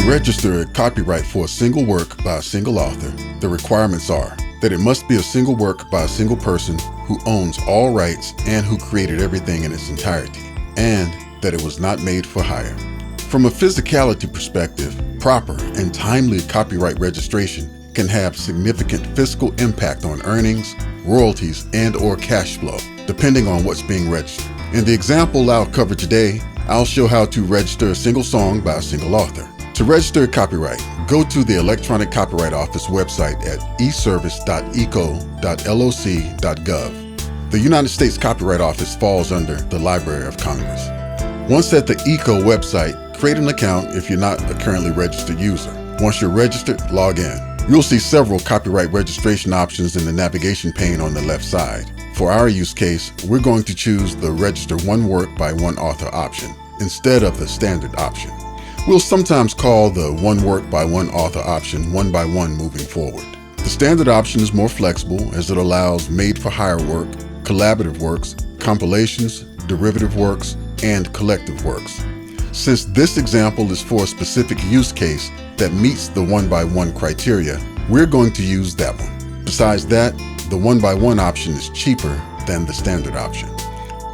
register a copyright for a single work by a single author, the requirements are that it must be a single work by a single person who owns all rights and who created everything in its entirety, and that it was not made for hire. From a physicality perspective, proper and timely copyright registration can have significant fiscal impact on earnings, royalties, and/or cash flow, depending on what's being registered. In the example I'll cover today, I'll show how to register a single song by a single author. To register a copyright, go to the Electronic Copyright Office website at eservice.eco.loc.gov. The United States Copyright Office falls under the Library of Congress. Once at the ECO website, create an account if you're not a currently registered user. Once you're registered, log in. You'll see several copyright registration options in the navigation pane on the left side. For our use case, we're going to choose the Register One Work by One Author option instead of the standard option. We'll sometimes call the One Work by One Author option one by one moving forward. The standard option is more flexible as it allows made-for-hire work, collaborative works, compilations, derivative works, and collective works. Since this example is for a specific use case that meets the one-by-one criteria, we're going to use that one. Besides that, the one-by-one option is cheaper than the standard option.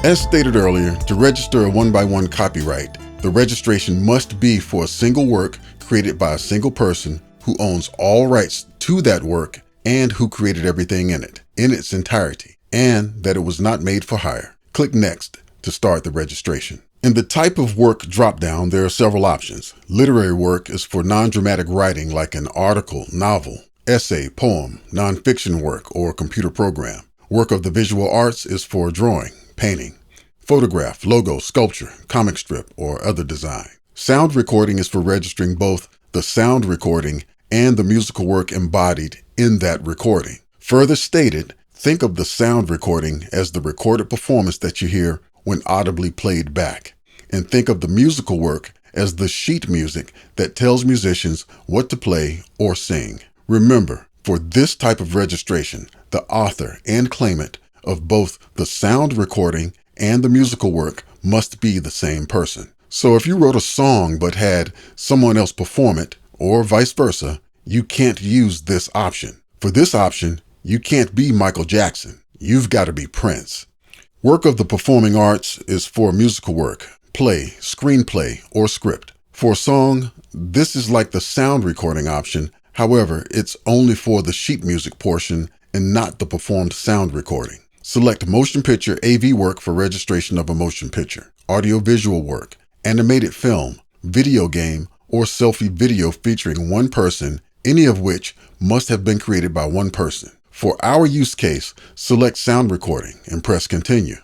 As stated earlier, to register a one-by-one copyright, the registration must be for a single work created by a single person who owns all rights to that work and who created everything in it, in its entirety, and that it was not made for hire. Click Next to start the registration. In the type of work dropdown, there are several options. Literary work is for non-dramatic writing like an article, novel, essay, poem, nonfiction work, or computer program. Work of the visual arts is for drawing, painting, photograph, logo, sculpture, comic strip, or other design. Sound recording is for registering both the sound recording and the musical work embodied in that recording. Further stated, think of the sound recording as the recorded performance that you hear when audibly played back, and think of the musical work as the sheet music that tells musicians what to play or sing. Remember, for this type of registration, the author and claimant of both the sound recording and the musical work must be the same person. So if you wrote a song but had someone else perform it, or vice versa, you can't use this option. For this option, you can't be Michael Jackson. You've got to be Prince. Work of the performing arts is for musical work, play, screenplay, or script. For a song, this is like the sound recording option. However, it's only for the sheet music portion and not the performed sound recording. Select motion picture AV work for registration of a motion picture, audio-visual work, animated film, video game, or selfie video featuring one person, any of which must have been created by one person. For our use case, select sound recording and press continue.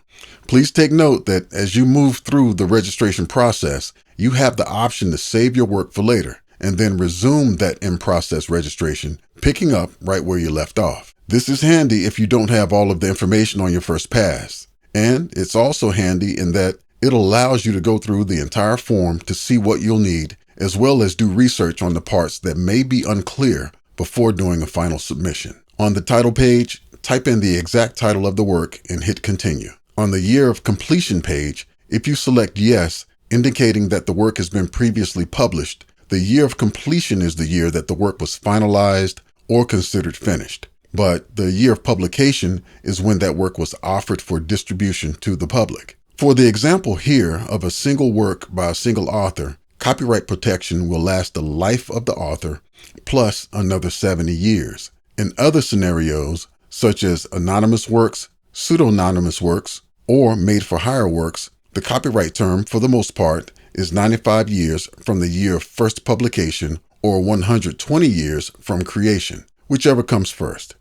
Please take note that as you move through the registration process, you have the option to save your work for later and then resume that in-process registration, picking up right where you left off. This is handy if you don't have all of the information on your first pass. And it's also handy in that it allows you to go through the entire form to see what you'll need, as well as do research on the parts that may be unclear before doing a final submission. On the title page, type in the exact title of the work and hit continue. On the year of completion page, if you select yes, indicating that the work has been previously published, the year of completion is the year that the work was finalized or considered finished. But the year of publication is when that work was offered for distribution to the public. For the example here of a single work by a single author, copyright protection will last the life of the author plus another 70 years. In other scenarios, such as anonymous works, pseudonymous works, or made-for-hire works, the copyright term, for the most part, is 95 years from the year of first publication or 120 years from creation, whichever comes first.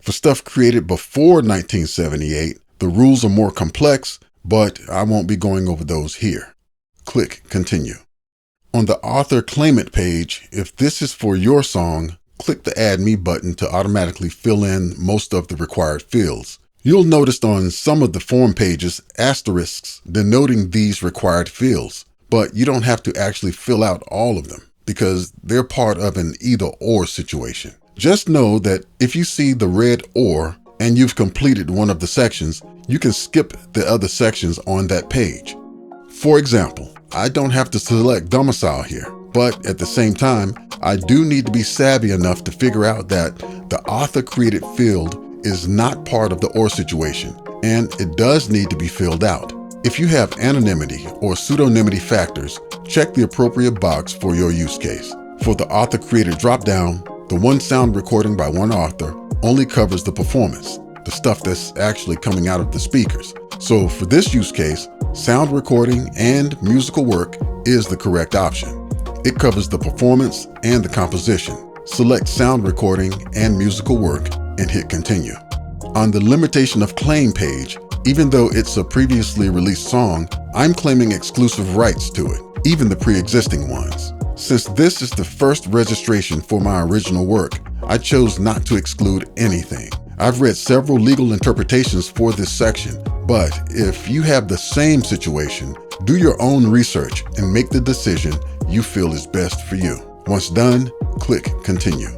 For stuff created before 1978, the rules are more complex, but I won't be going over those here. Click Continue. On the author claimant page, if this is for your song, click the Add Me button to automatically fill in most of the required fields. You'll notice on some of the form pages asterisks denoting these required fields, but you don't have to actually fill out all of them because they're part of an either-or situation. Just know that if you see the red or and you've completed one of the sections, you can skip the other sections on that page. For example, I don't have to select domicile here, But at the same time, I do need to be savvy enough to figure out that the author-created field is not part of the OR situation, and it does need to be filled out. If you have anonymity or pseudonymity factors, check the appropriate box for your use case. For the author-created dropdown, the one sound recording by one author only covers the performance, the stuff that's actually coming out of the speakers. So for this use case, sound recording and musical work is the correct option. It covers the performance and the composition. Select sound recording and musical work and hit continue. On the limitation of claim page, even though it's a previously released song, I'm claiming exclusive rights to it, even the pre-existing ones. Since this is the first registration for my original work, I chose not to exclude anything. I've read several legal interpretations for this section, but if you have the same situation, do your own research and make the decision you feel is best for you. Once done, click continue.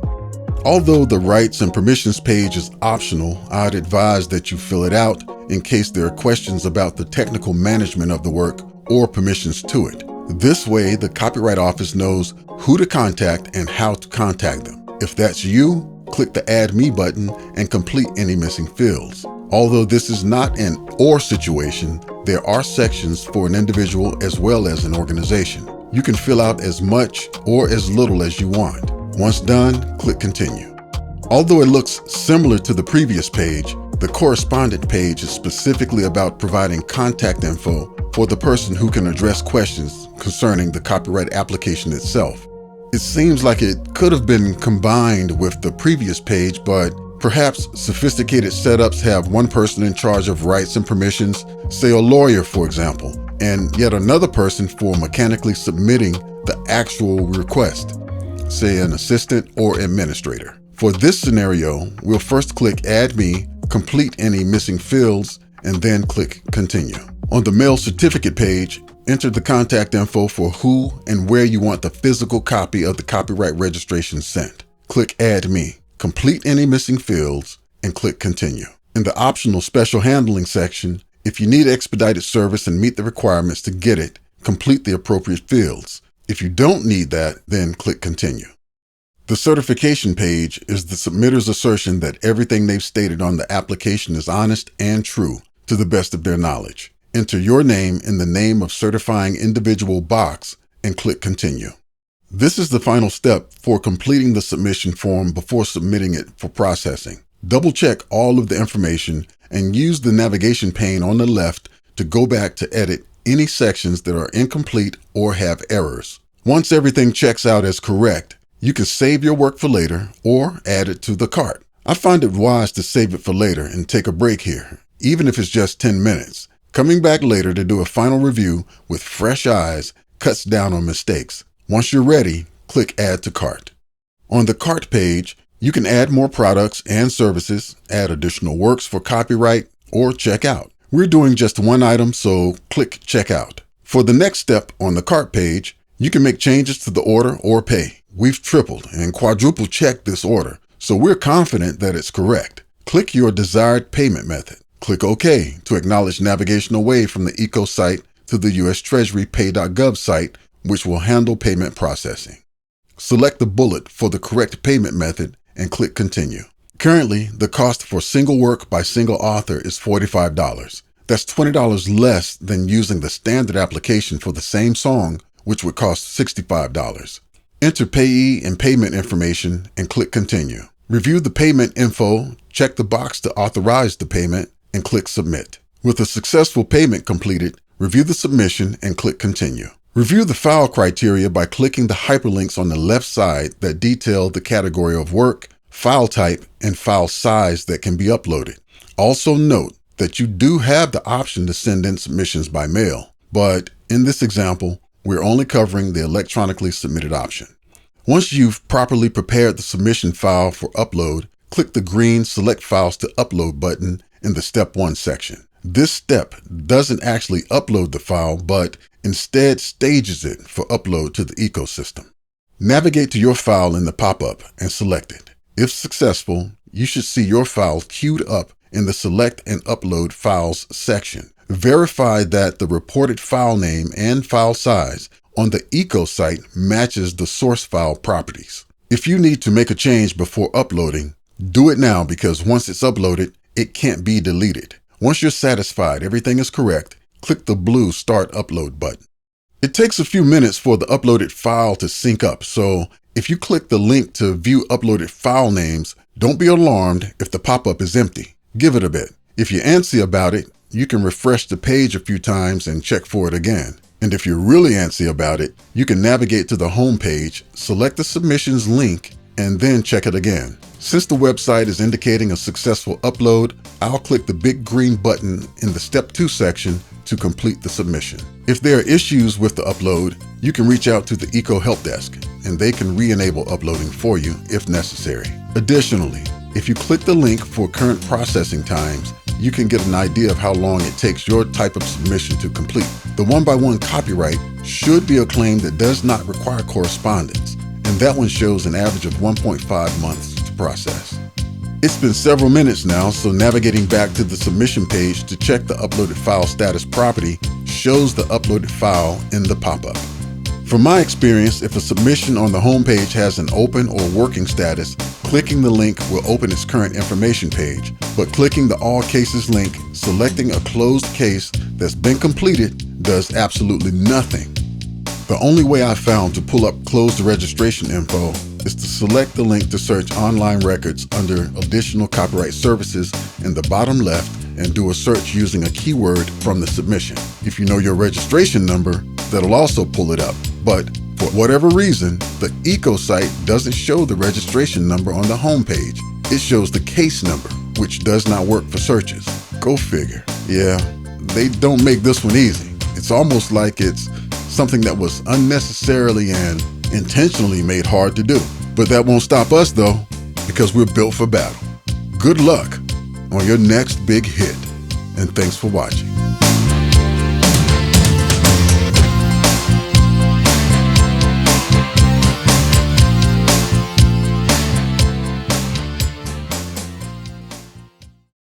Although the rights and permissions page is optional, I'd advise that you fill it out in case there are questions about the technical management of the work or permissions to it. This way, the Copyright Office knows who to contact and how to contact them. If that's you, click the Add Me button and complete any missing fields. Although this is not an OR situation, there are sections for an individual as well as an organization. You can fill out as much or as little as you want. Once done, click continue. Although it looks similar to the previous page, the correspondent page is specifically about providing contact info for the person who can address questions concerning the copyright application itself. It seems like it could have been combined with the previous page, but perhaps sophisticated setups have one person in charge of rights and permissions, say a lawyer, for example, and yet another person for mechanically submitting the actual request, say an assistant or administrator. For this scenario, we'll first click Add Me, complete any missing fields, and then click Continue. On the mail certificate page, enter the contact info for who and where you want the physical copy of the copyright registration sent. Click Add Me, complete any missing fields, and click Continue. In the optional special handling section, if you need expedited service and meet the requirements to get it, complete the appropriate fields. If you don't need that, then click Continue. The certification page is the submitter's assertion that everything they've stated on the application is honest and true to the best of their knowledge. Enter your name in the name of certifying individual box and click Continue. This is the final step for completing the submission form before submitting it for processing. Double-check all of the information and use the navigation pane on the left to go back to edit any sections that are incomplete or have errors. Once everything checks out as correct, you can save your work for later or add it to the cart. I find it wise to save it for later and take a break here, even if it's just 10 minutes. Coming back later to do a final review with fresh eyes cuts down on mistakes. Once you're ready, click Add to Cart. On the cart page, you can add more products and services, add additional works for copyright, or check out. We're doing just one item, so click Checkout. For the next step on the cart page, you can make changes to the order or pay. We've tripled and quadruple checked this order, so we're confident that it's correct. Click your desired payment method. Click OK to acknowledge navigation away from the ECO site to the U.S. Treasury Pay.gov site, which will handle payment processing. Select the bullet for the correct payment method and click Continue. Currently, the cost for single work by single author is $45. That's $20 less than using the standard application for the same song, which would cost $65. Enter payee and payment information and click Continue. Review the payment info, check the box to authorize the payment, and click Submit. With a successful payment completed, review the submission and click Continue. Review the file criteria by clicking the hyperlinks on the left side that detail the category of work, file type, and file size that can be uploaded. Also note that you do have the option to send in submissions by mail, but in this example, we're only covering the electronically submitted option. Once you've properly prepared the submission file for upload, click the green Select Files to Upload button in the Step 1 section. This step doesn't actually upload the file, but instead stages it for upload to the ecosystem. Navigate to your file in the pop-up and select it. If successful, you should see your file queued up in the Select and Upload Files section. Verify that the reported file name and file size on the eco site matches the source file properties. If you need to make a change before uploading, do it now because once it's uploaded, it can't be deleted. Once you're satisfied everything is correct, click the blue Start Upload button. It takes a few minutes for the uploaded file to sync up, so if you click the link to view uploaded file names, don't be alarmed if the pop-up is empty. Give it a bit. If you're antsy about it, you can refresh the page a few times and check for it again. And if you're really antsy about it, you can navigate to the home page, select the submissions link, and then check it again. Since the website is indicating a successful upload, I'll click the big green button in the Step 2 section to complete the submission. If there are issues with the upload, you can reach out to the Eco Help Desk, and they can re-enable uploading for you if necessary. Additionally, if you click the link for current processing times, you can get an idea of how long it takes your type of submission to complete. The 1x1 copyright should be a claim that does not require correspondence, and that one shows an average of 1.5 months to process. It's been several minutes now, so navigating back to the submission page to check the uploaded file status property shows the uploaded file in the pop-up. From my experience, if a submission on the home page has an open or working status, clicking the link will open its current information page, but clicking the All Cases link, selecting a closed case that's been completed, does absolutely nothing. The only way I found to pull up closed registration info is to select the link to search online records under Additional Copyright Services in the bottom left and do a search using a keyword from the submission. If you know your registration number, that'll also pull it up. But for whatever reason, the Eco site doesn't show the registration number on the home page. It shows the case number, which does not work for searches. Go figure. Yeah, they don't make this one easy. It's almost like it's something that was unnecessarily and intentionally made hard to do. But that won't stop us though, because we're built for battle. Good luck on your next big hit, and thanks for watching.